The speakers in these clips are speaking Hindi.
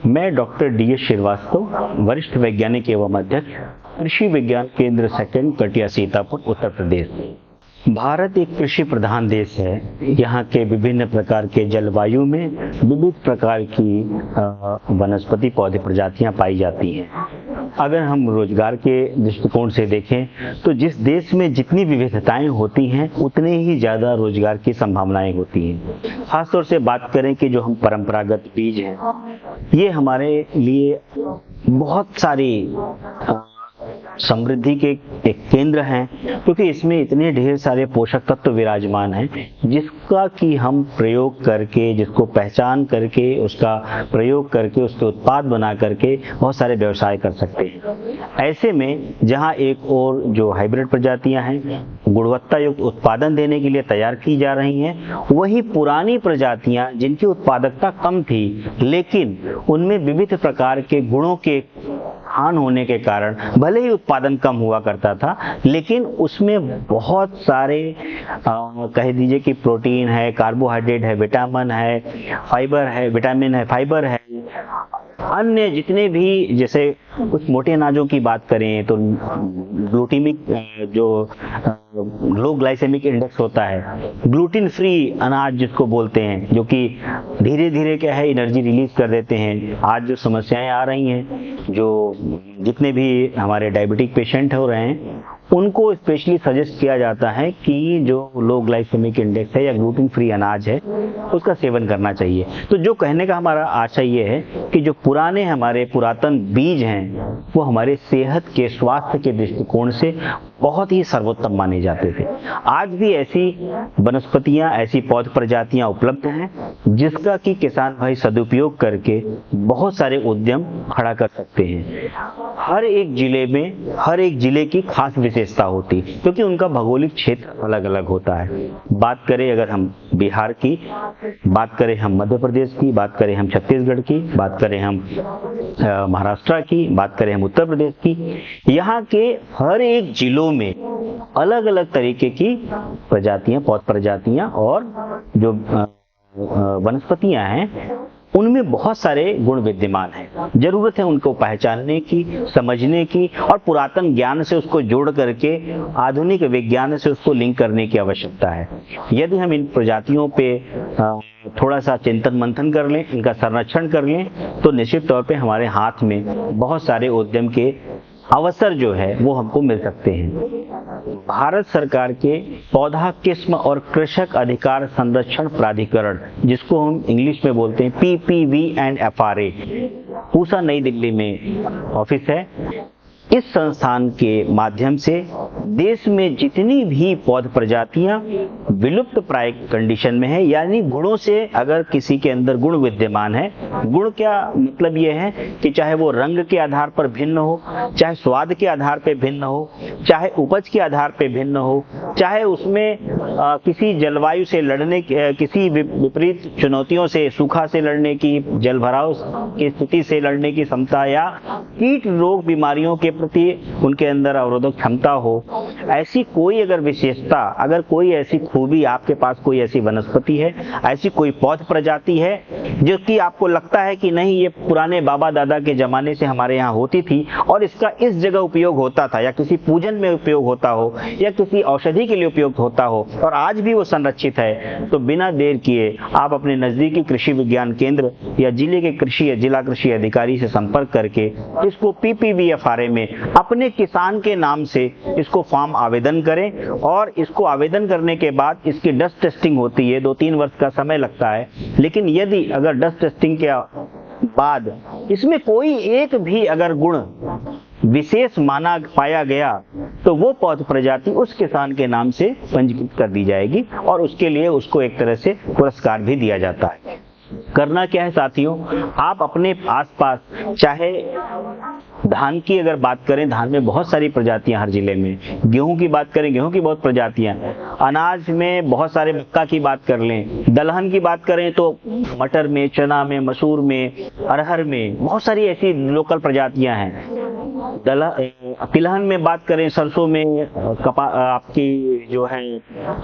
मैं डॉक्टर डी.एस. श्रीवास्तव, वरिष्ठ वैज्ञानिक एवं अध्यक्ष, कृषि विज्ञान केंद्र सेकंड, कटिया सीतापुर, उत्तर प्रदेश। भारत एक कृषि प्रधान देश है। यहाँ के विभिन्न प्रकार के जलवायु में विविध प्रकार की वनस्पति पौधे प्रजातियां पाई जाती हैं। अगर हम रोजगार के दृष्टिकोण से देखें तो जिस देश में जितनी विविधताएं होती हैं उतने ही ज़्यादा रोजगार की संभावनाएं होती हैं। खासतौर से बात करें कि जो हम परंपरागत बीज हैं, ये हमारे लिए बहुत सारी समृद्धि के एक केंद्र हैं, क्योंकि इसमें इतने ढेर सारे पोषक तत्व विराजमान हैं जिसका कि हम प्रयोग करके, जिसको पहचान करके, उसका प्रयोग करके, उसके उत्पाद बना करके बहुत सारे व्यवसाय कर सकते हैं। ऐसे में जहां एक और जो हाइब्रिड प्रजातियां हैं गुणवत्ता युक्त उत्पादन देने के लिए तैयार की जा रही हैं, वही पुरानी प्रजातियां जिनकी उत्पादकता कम थी लेकिन उनमें विविध प्रकार के गुणों के हान होने के कारण भले ही उत्पादन कम हुआ करता था, लेकिन उसमें बहुत सारे कह दीजिए कि प्रोटीन है, कार्बोहाइड्रेट है, विटामिन है, फाइबर है, अन्य जितने भी, जैसे कुछ मोटे अनाजों की बात करें तो ग्लूटीमिक जो लो ग्लाइसेमिक इंडेक्स होता है, ग्लूटीन फ्री अनाज जिसको बोलते हैं, जो कि धीरे धीरे क्या है एनर्जी रिलीज कर देते हैं। आज जो समस्याएं आ रही हैं, जो जितने भी हमारे डायबिटिक पेशेंट हो रहे हैं, उनको स्पेशली सजेस्ट किया जाता है कि जो लो ग्लाइसेमिक इंडेक्स है या ग्लूटीन फ्री अनाज है उसका सेवन करना चाहिए। तो जो कहने का हमारा आशय ये है कि जो पुराने हमारे पुरातन बीज हैं वो हमारे सेहत के, स्वास्थ्य के दृष्टिकोण से बहुत ही सर्वोत्तम माने जाते थे। आज भी ऐसी वनस्पतियां, ऐसी पौध प्रजातियां उपलब्ध हैं जिसका कि किसान भाई सदुपयोग करके बहुत सारे उद्यम खड़ा कर सकते हैं। हर एक जिले में हर एक जिले की खास विशेषता होती है, क्योंकि उनका भौगोलिक क्षेत्र अलग अलग होता है। बात करें अगर हम बिहार की, बात करें हम मध्य प्रदेश की, बात करें हम छत्तीसगढ़ की, बात करें हम महाराष्ट्र की, बात करें हम उत्तर प्रदेश की, यहाँ के हर एक जिलों में अलग अलग तरीके की प्रजातियां, पौध प्रजातियां और जो वनस्पतियां हैं उनमें बहुत सारे गुण विद्यमान हैं। जरूरत है उनको पहचानने की, समझने की और पुरातन ज्ञान से उसको जोड़ करके आधुनिक विज्ञान से उसको लिंक करने की आवश्यकता है। यदि हम इन प्रजातियों पे थोड़ा सा चिंतन मंथन कर लें, इनका संरक्षण कर लें, तो निश्चित तौर पे हमारे हाथ में बहुत सारे उद्यम के अवसर जो है वो हमको मिल सकते हैं। भारत सरकार के पौधा किस्म और कृषक अधिकार संरक्षण प्राधिकरण, जिसको हम इंग्लिश में बोलते हैं PPV&FRA, पूसा नई दिल्ली में ऑफिस है। इस संस्थान के माध्यम से देश में जितनी भी पौध प्रजातियां विलुप्त प्राय कंडीशन में है, यानी गुणों से अगर किसी के अंदर गुण विद्यमान है, गुण क्या मतलब ये है कि चाहे वो रंग के आधार पर भिन्न हो, चाहे स्वाद के आधार पर भिन्न हो, चाहे उपज के आधार पर भिन्न हो, चाहे उसमें किसी जलवायु से लड़ने, किसी विपरीत चुनौतियों से, सूखा से लड़ने की, जलभराव की स्थिति से लड़ने की क्षमता, या कीट रोग बीमारियों के प्रति उनके अंदर अवरोधक क्षमता हो, ऐसी कोई अगर विशेषता, अगर कोई ऐसी खूबी आपके पास, कोई ऐसी वनस्पति है, ऐसी कोई पौध प्रजाति है जो कि आपको लगता है कि नहीं ये पुराने बाबा दादा के जमाने से हमारे यहाँ होती थी और इसका इस जगह उपयोग होता था, या किसी पूजन में उपयोग होता हो, या किसी औषधि के लिए उपयोग होता हो और आज भी वो संरक्षित है, तो बिना देर किए आप अपने नजदीकी कृषि विज्ञान केंद्र या जिले के कृषि या जिला कृषि अधिकारी से संपर्क करके इसको PPV/FRA में अपने किसान के नाम से इसको फॉर्म आवेदन करें। और इसको आवेदन करने के बाद इसकी डस्ट टेस्टिंग होती है, 2-3 वर्ष का समय लगता है, लेकिन यदि अगर डस्ट टेस्टिंग के बाद इसमें कोई एक भी अगर गुण विशेष माना पाया गया तो वो पौध प्रजाति उस किसान के नाम से पंजीकृत कर दी जाएगी और उसके लिए उसको एक तरह से पुरस्कार भी दिया जाता है। करना क्या है साथियों, आप अपने आसपास, चाहे धान की अगर बात करें, धान में बहुत सारी प्रजातियां हर जिले में, गेहूं की बात करें, गेहूं की बहुत प्रजातियां, अनाज में बहुत सारे, मक्का की बात कर लें, दलहन की बात करें तो मटर में, चना में, मसूर में, अरहर में बहुत सारी ऐसी लोकल प्रजातियां हैं। तिलहन में बात करें, सरसों में, आपकी जो है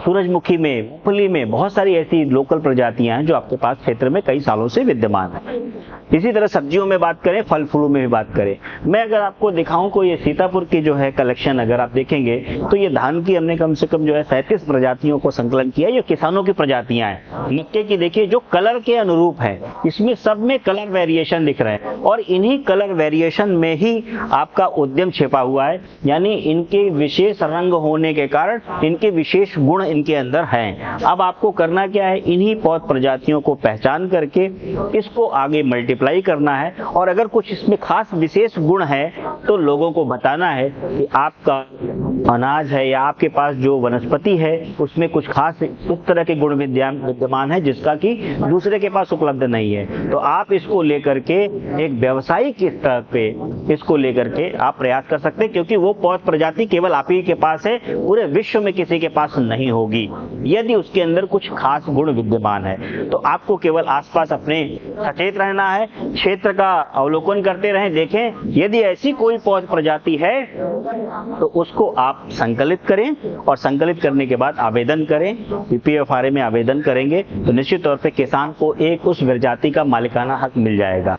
सूरजमुखी में, मूंगफली में बहुत सारी ऐसी लोकल प्रजातियां हैं जो आपके पास क्षेत्र में कई सालों से विद्यमान है। इसी तरह सब्जियों में बात करें, फल फूलों में भी बात करें। मैं अगर आपको दिखाऊं को ये सीतापुर की जो है कलेक्शन अगर आप देखेंगे तो ये धान की हमने कम से कम जो है 37 प्रजातियों को संकलन किया है। ये किसानों की प्रजातियां हैं। मक्के की देखिए जो कलर के अनुरूप है, इसमें सब में कलर वेरिएशन दिख रहे हैं और इन्हीं कलर वेरिएशन में ही आपका उद्यम छिपा हुआ है, यानी इनके विशेष रंग होने के कारण इनके विशेष गुण इनके अंदर हैं। अब आपको करना क्या है, इन्हीं पौध प्रजातियों को पहचान करके इसको आगे मल्टीप्लाई करना है और अगर कुछ इसमें खास विशेष गुण है तो लोगों को बताना है कि आपका अनाज है या आपके पास जो वनस्पति है उसमें कुछ खास इस तरह के गुण विद्यमान है जिसका कि दूसरे के पास उपलब्ध नहीं है। तो आप इसको लेकर के एक व्यावसायिक स्तर पे इसको लेकर के आप प्रयास कर सकते हैं, क्योंकि वो पौध प्रजाति केवल आप ही के पास है, पूरे विश्व में किसी के पास नहीं होगी यदि उसके अंदर कुछ खास गुण विद्यमान है। तो आपको केवल आसपास अपने सचेत रहना है, क्षेत्र का अवलोकन करते रहें, देखें यदि ऐसी कोई पौध प्रजाति है तो उसको आप संकलित करें और संकलित करने के बाद आवेदन करें। पीपीएफआरए में आवेदन करेंगे तो निश्चित तौर पे किसान को एक उस प्रजाति का मालिकाना हक मिल जाएगा।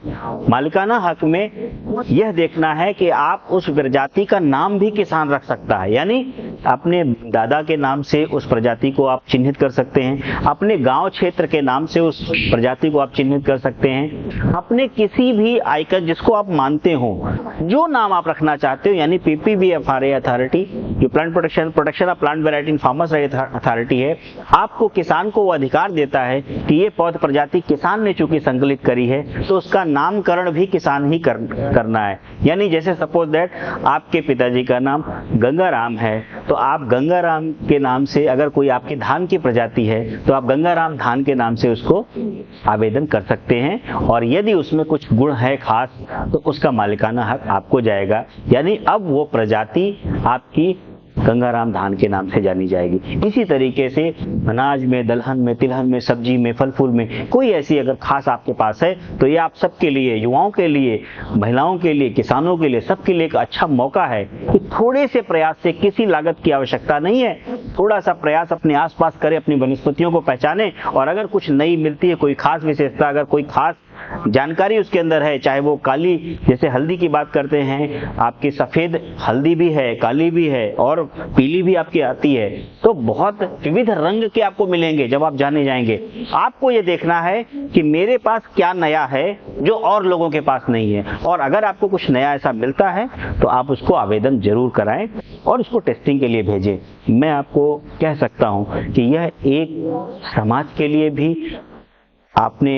मालिकाना हक में यह देखना है कि आप उस प्रजाति का नाम भी किसान रख सकता है, यानी अपने दादा के नाम से उस प्रजाति को आप चिन्हित कर सकते हैं, अपने गांव क्षेत्र के नाम से उस प्रजाति को आप चिन्हित कर सकते हैं, अपने किसी भी आइकन जिसको आप मानते हो, जो नाम आप रखना चाहते हो, यानी पीपीएफआरए अथॉरिटी जो plant protection of plant variety and farmers right authority है, आपको किसान को वो अधिकार देता है कि ये पौध प्रजाति किसान ने चूंकि संकलित करी है तो उसका नामकरण भी किसान ही करना है। यानी जैसे सपोज दैट आपके पिताजी का नाम गंगाराम है तो आप गंगाराम के नाम से, अगर कोई आपके धान की प्रजाति है तो आप गंगाराम धान के नाम से उसको आवेदन कर सकते हैं और यदि उसमें कुछ गुण है खास तो उसका मालिकाना हक आपको जाएगा। यानी अब वो प्रजाति आपकी गंगाराम धान के नाम से जानी जाएगी। इसी तरीके से अनाज में, दलहन में, तिलहन में, सब्जी में, फल फूल में कोई ऐसी अगर खास आपके पास है तो ये आप सबके लिए, युवाओं के लिए, महिलाओं के लिए, किसानों के लिए, सबके लिए एक अच्छा मौका है कि थोड़े से प्रयास से, किसी लागत की आवश्यकता नहीं है, थोड़ा सा प्रयास अपने आसपास करें, अपनी वनस्पतियों को पहचाने और अगर कुछ नई मिलती है, कोई खास विशेषता, अगर कोई खास जानकारी उसके अंदर है, चाहे वो काली, जैसे हल्दी की बात करते हैं, आपकी सफेद हल्दी भी है, काली भी है और पीली भी आपकी आती है, तो बहुत विविध रंग के आपको मिलेंगे जब आप जाने जाएंगे। आपको ये देखना है कि मेरे पास क्या नया है जो और लोगों के पास नहीं है, और अगर आपको कुछ नया ऐसा मिलता है तो आप उसको आवेदन जरूर कराएं और उसको टेस्टिंग के लिए भेजें। मैं आपको कह सकता हूं कि यह एक समाज के लिए भी, आपने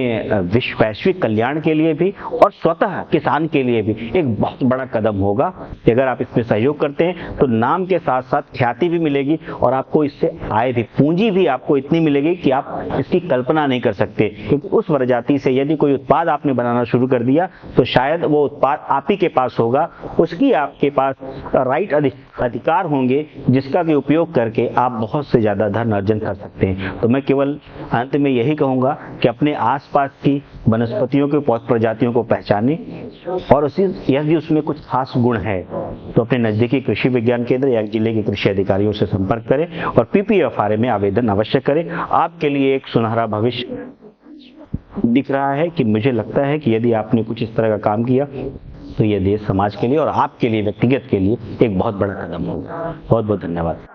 वैश्विक कल्याण के लिए भी और स्वतः किसान के लिए भी एक बहुत बड़ा कदम होगा। अगर आप इसमें सहयोग करते हैं तो नाम के साथ साथ ख्याति भी मिलेगी और आपको इससे आय भी, पूंजी भी आपको इतनी मिलेगी कि आप इसकी कल्पना नहीं कर सकते। क्योंकि उस प्रजाति से यदि कोई उत्पाद आपने बनाना शुरू कर दिया तो शायद वो उत्पाद आप ही के पास होगा, उसकी आपके पास राइट अधिकार होंगे जिसका भी उपयोग करके आप बहुत से ज्यादा धन अर्जन कर सकते हैं। तो मैं केवल अंत में यही कहूंगा कि अपने आसपास की वनस्पतियों के पौध प्रजातियों को पहचानें और उसी, यदि उसमें कुछ खास गुण है तो अपने नजदीकी कृषि विज्ञान केंद्र या जिले के कृषि अधिकारियों से संपर्क करें और पीपीएफआरए में आवेदन अवश्य करें। आपके लिए एक सुनहरा भविष्य दिख रहा है कि मुझे लगता है कि यदि आपने कुछ इस तरह का काम किया तो यह देश, समाज के लिए और आपके लिए व्यक्तिगत के लिए एक बहुत बड़ा कदम होगा। बहुत बहुत धन्यवाद।